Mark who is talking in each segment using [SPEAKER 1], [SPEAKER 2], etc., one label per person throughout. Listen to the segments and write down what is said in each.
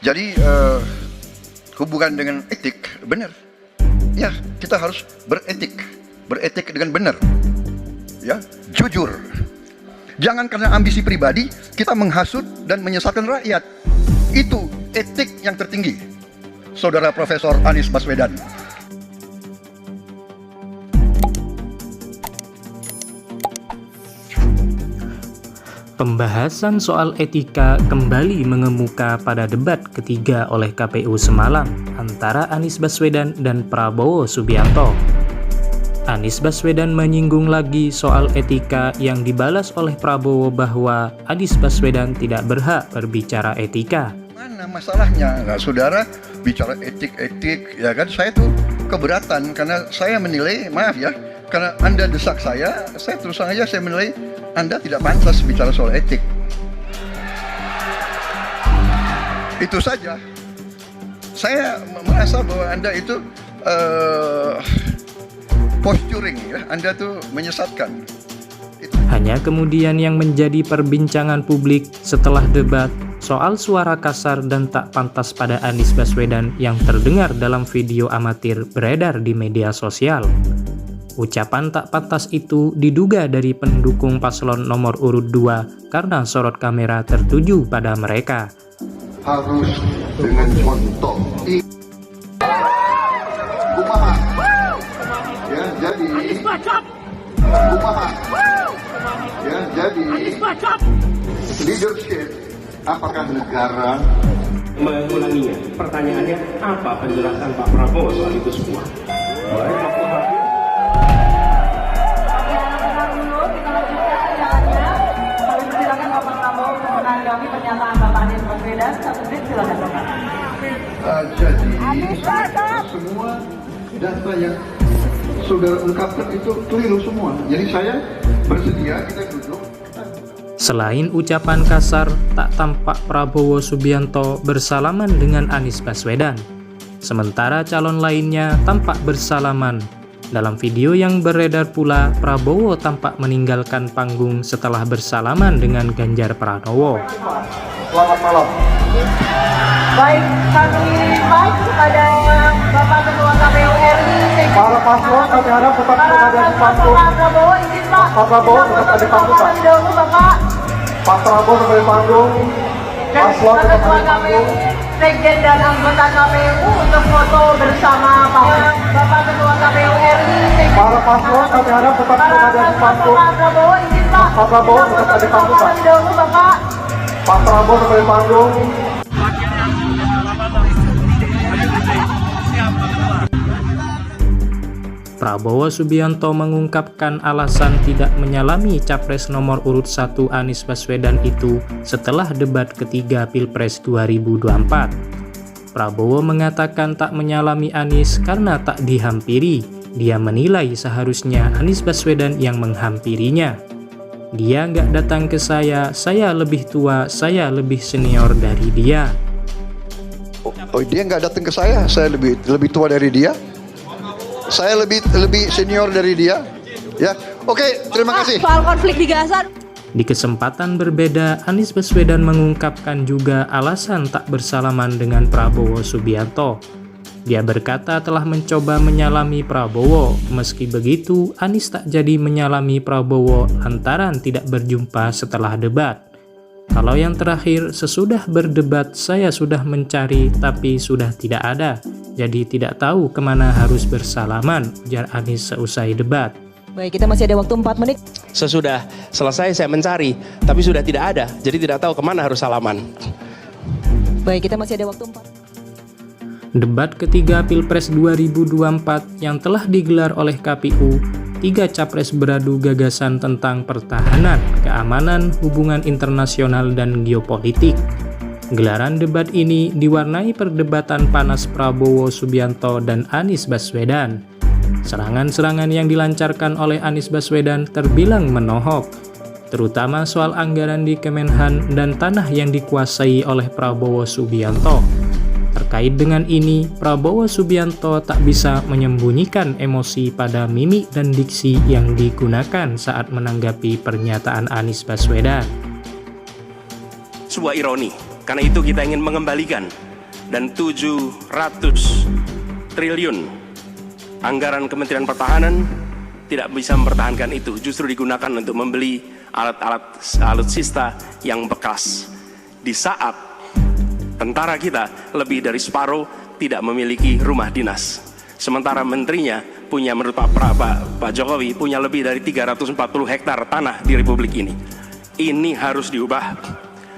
[SPEAKER 1] Jadi hubungan dengan etik, benar. Ya, kita harus beretik dengan benar. Ya, jujur. Jangan karena ambisi pribadi kita menghasut dan menyesatkan rakyat. Itu etik yang tertinggi, Saudara Profesor Anies Baswedan.
[SPEAKER 2] Pembahasan soal etika kembali mengemuka pada debat ketiga oleh KPU semalam antara Anies Baswedan dan Prabowo Subianto. Anies Baswedan menyinggung lagi soal etika yang dibalas oleh Prabowo bahwa Anies Baswedan tidak berhak berbicara etika.
[SPEAKER 1] Mana masalahnya? Nah, saudara bicara etik, ya kan? Saya tuh keberatan karena saya menilai, maaf ya, karena Anda desak saya terus terang aja saya menilai Anda tidak pantas bicara soal etik. Itu saja. Saya merasa bahwa Anda itu posturing, ya. Anda tuh menyesatkan.
[SPEAKER 2] Hanya kemudian yang menjadi perbincangan publik setelah debat soal suara kasar dan tak pantas pada Anies Baswedan yang terdengar dalam video amatir beredar di media sosial. Ucapan tak pantas itu diduga dari pendukung paslon nomor urut 2 karena sorot kamera tertuju pada mereka.
[SPEAKER 1] Harus dengan contoh. Kumaha. Ya, jadi kumaha. Ya, jadi leadership apakah negara
[SPEAKER 3] mengulanginya. Pertanyaannya, apa penjelasan Pak Prabowo soal itu semua? Baik, waktu habis.
[SPEAKER 4] Menanggapi pernyataan Bapak Anies Baswedan, 1 menit silakan Bapak.
[SPEAKER 1] Jadi semua data yang saudara ungkapkan itu keliru semua. Jadi saya bersedia kita duduk.
[SPEAKER 2] Selain ucapan kasar, tak tampak Prabowo Subianto bersalaman dengan Anies Baswedan. Sementara calon lainnya tampak bersalaman. Dalam video yang beredar pula, Prabowo tampak meninggalkan panggung setelah bersalaman dengan Ganjar Pranowo.
[SPEAKER 1] Selamat malam.
[SPEAKER 4] Baik, kami mic kepada Bapak Ketua KPU RI.
[SPEAKER 5] Para paslon kami harap tetap berada di panggung.
[SPEAKER 4] Pak Prabowo izin Pak.
[SPEAKER 5] Pak Prabowo tetap ada di panggung, Pak.
[SPEAKER 4] Dahulu Bapak.
[SPEAKER 5] Pak Prabowo tetap di panggung. Paslon tetap
[SPEAKER 4] Ketua
[SPEAKER 5] ada di panggung.
[SPEAKER 4] KPU, Sekjen dan anggota KPU untuk foto bersama Bapak Ketua KPU RI.
[SPEAKER 5] Para paslon kami harap tetap berada di panggung.
[SPEAKER 4] Pak Prabowo izin Pak.
[SPEAKER 5] Pak Prabowo tetap ada di panggung, Pak.
[SPEAKER 4] Dahulu Bapak.
[SPEAKER 5] Pak Prabowo tetap di panggung.
[SPEAKER 2] Prabowo Subianto mengungkapkan alasan tidak menyalami Capres nomor urut 1 Anies Baswedan itu setelah debat ketiga Pilpres 2024. Prabowo mengatakan tak menyalami Anies karena tak dihampiri. Dia menilai seharusnya Anies Baswedan yang menghampirinya. Dia nggak datang ke saya lebih tua, saya lebih senior dari dia.
[SPEAKER 1] Oh, dia nggak datang ke saya lebih tua dari dia. Saya lebih senior dari dia. Ya, oke, terima kasih.
[SPEAKER 4] Soal konflik di Gaza.
[SPEAKER 2] Di kesempatan berbeda, Anies Baswedan mengungkapkan juga alasan tak bersalaman dengan Prabowo Subianto. Dia berkata telah mencoba menyalami Prabowo. Meski begitu, Anies tak jadi menyalami Prabowo lantaran tidak berjumpa setelah debat. Kalau yang terakhir, sesudah berdebat saya sudah mencari tapi sudah tidak ada. Jadi tidak tahu kemana harus bersalaman, ujar Anies seusai debat.
[SPEAKER 4] Baik, kita masih ada waktu 4 menit.
[SPEAKER 3] Sesudah selesai saya mencari, tapi sudah tidak ada. Jadi tidak tahu kemana harus salaman.
[SPEAKER 4] Baik, kita masih ada waktu 4.
[SPEAKER 2] Debat ketiga Pilpres 2024 yang telah digelar oleh KPU, 3 capres beradu gagasan tentang pertahanan, keamanan, hubungan internasional, dan geopolitik. Gelaran debat ini diwarnai perdebatan panas Prabowo Subianto dan Anies Baswedan. Serangan-serangan yang dilancarkan oleh Anies Baswedan terbilang menohok, terutama soal anggaran di Kemenhan dan tanah yang dikuasai oleh Prabowo Subianto. Terkait dengan ini, Prabowo Subianto tak bisa menyembunyikan emosi pada mimik dan diksi yang digunakan saat menanggapi pernyataan Anies Baswedan.
[SPEAKER 3] Sebuah ironi, karena itu kita ingin mengembalikan dan 700 triliun anggaran Kementerian Pertahanan tidak bisa mempertahankan itu, justru digunakan untuk membeli alat-alat alutsista yang bekas. Di saat tentara kita lebih dari separuh tidak memiliki rumah dinas, sementara menterinya punya, menurut Pak Jokowi, punya lebih dari 340 hektar tanah di Republik ini. Ini harus diubah.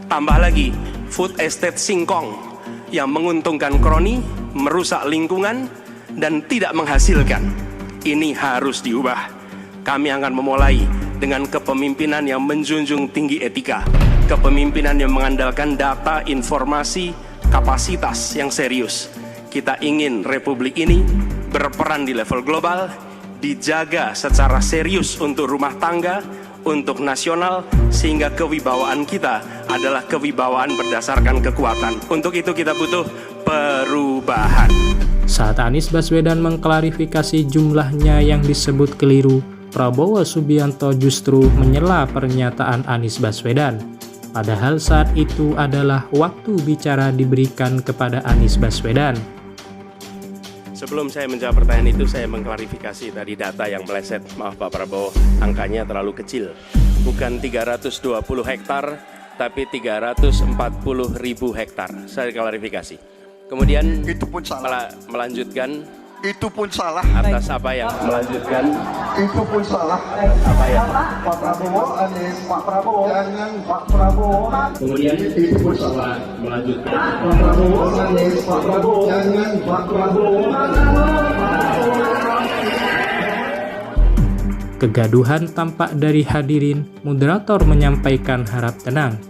[SPEAKER 3] Tambah lagi food estate singkong yang menguntungkan kroni, merusak lingkungan, dan tidak menghasilkan. Ini harus diubah. Kami akan memulai dengan kepemimpinan yang menjunjung tinggi etika, kepemimpinan yang mengandalkan data, informasi, kapasitas yang serius. Kita ingin Republik ini berperan di level global, dijaga secara serius untuk rumah tangga, untuk nasional, sehingga kewibawaan kita adalah kewibawaan berdasarkan kekuatan. Untuk itu kita butuh perubahan.
[SPEAKER 2] Saat Anies Baswedan mengklarifikasi jumlahnya yang disebut keliru, Prabowo Subianto justru menyela pernyataan Anies Baswedan. Padahal saat itu adalah waktu bicara diberikan kepada Anies Baswedan.
[SPEAKER 3] Sebelum saya menjawab pertanyaan itu, saya mengklarifikasi tadi data yang meleset. Maaf Pak Prabowo, angkanya terlalu kecil. Bukan 320 hektar, tapi 340.000 hektar. Saya klarifikasi. Kemudian
[SPEAKER 1] Itu pun salah.
[SPEAKER 3] melanjutkan
[SPEAKER 1] Itu pun salah.
[SPEAKER 3] atas apa yang melanjutkan
[SPEAKER 5] Itu pun salah.
[SPEAKER 3] apa yang
[SPEAKER 5] Pak Prabowo, Anies, Pak Prabowo, jangan Pak Prabowo.
[SPEAKER 3] kemudian itu pun salah melanjutkan
[SPEAKER 5] Pak Prabowo, Anies, Pak Prabowo, jangan Pak Prabowo.
[SPEAKER 2] Kegaduhan tampak dari hadirin, moderator menyampaikan harap tenang.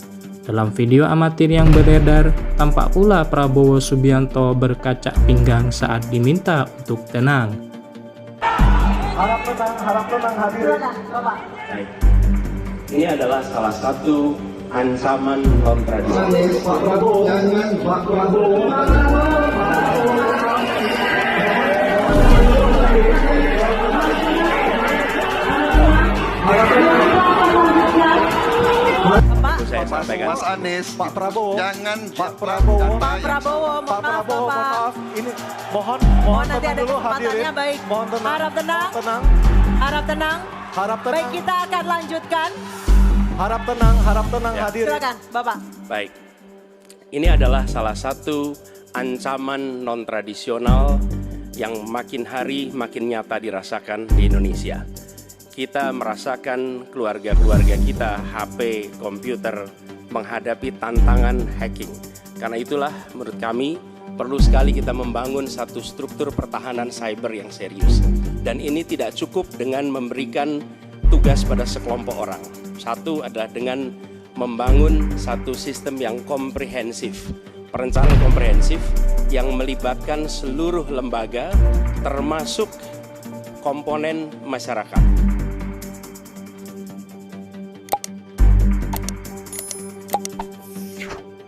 [SPEAKER 2] Dalam video amatir yang beredar, tampak pula Prabowo Subianto berkacak pinggang saat diminta untuk tenang.
[SPEAKER 5] Harap tenang hadirin.
[SPEAKER 3] Baik. Ini adalah salah satu ancaman non tradisional.
[SPEAKER 5] Anies, Pak Prabowo, jangan Pak Prabowo.
[SPEAKER 3] Saya sampaikan.
[SPEAKER 1] Mas Anies,
[SPEAKER 5] Pak Prabowo,
[SPEAKER 1] jangan
[SPEAKER 5] Pak Prabowo,
[SPEAKER 4] Pak Prabowo,
[SPEAKER 5] Pak Prabowo, mohon maaf. Ini mohon
[SPEAKER 4] Mohon nanti
[SPEAKER 5] tenang
[SPEAKER 4] ada
[SPEAKER 5] dulu
[SPEAKER 4] kesempatannya,
[SPEAKER 5] hadirin.
[SPEAKER 4] baik.
[SPEAKER 5] Mohon tenang.
[SPEAKER 4] Harap tenang.
[SPEAKER 5] Tenang.
[SPEAKER 4] Harap tenang.
[SPEAKER 5] Harap tenang.
[SPEAKER 4] Baik, kita akan lanjutkan.
[SPEAKER 5] Harap tenang
[SPEAKER 3] Ya.
[SPEAKER 5] hadirin.
[SPEAKER 4] Silakan, Bapak.
[SPEAKER 3] Baik. Ini adalah salah satu ancaman non tradisional yang makin hari makin nyata dirasakan di Indonesia. Kita merasakan keluarga-keluarga kita, HP, komputer, menghadapi tantangan hacking. Karena itulah menurut kami perlu sekali kita membangun satu struktur pertahanan cyber yang serius. Dan ini tidak cukup dengan memberikan tugas pada sekelompok orang. Satu adalah dengan membangun satu sistem yang komprehensif, perencanaan komprehensif yang melibatkan seluruh lembaga termasuk komponen masyarakat.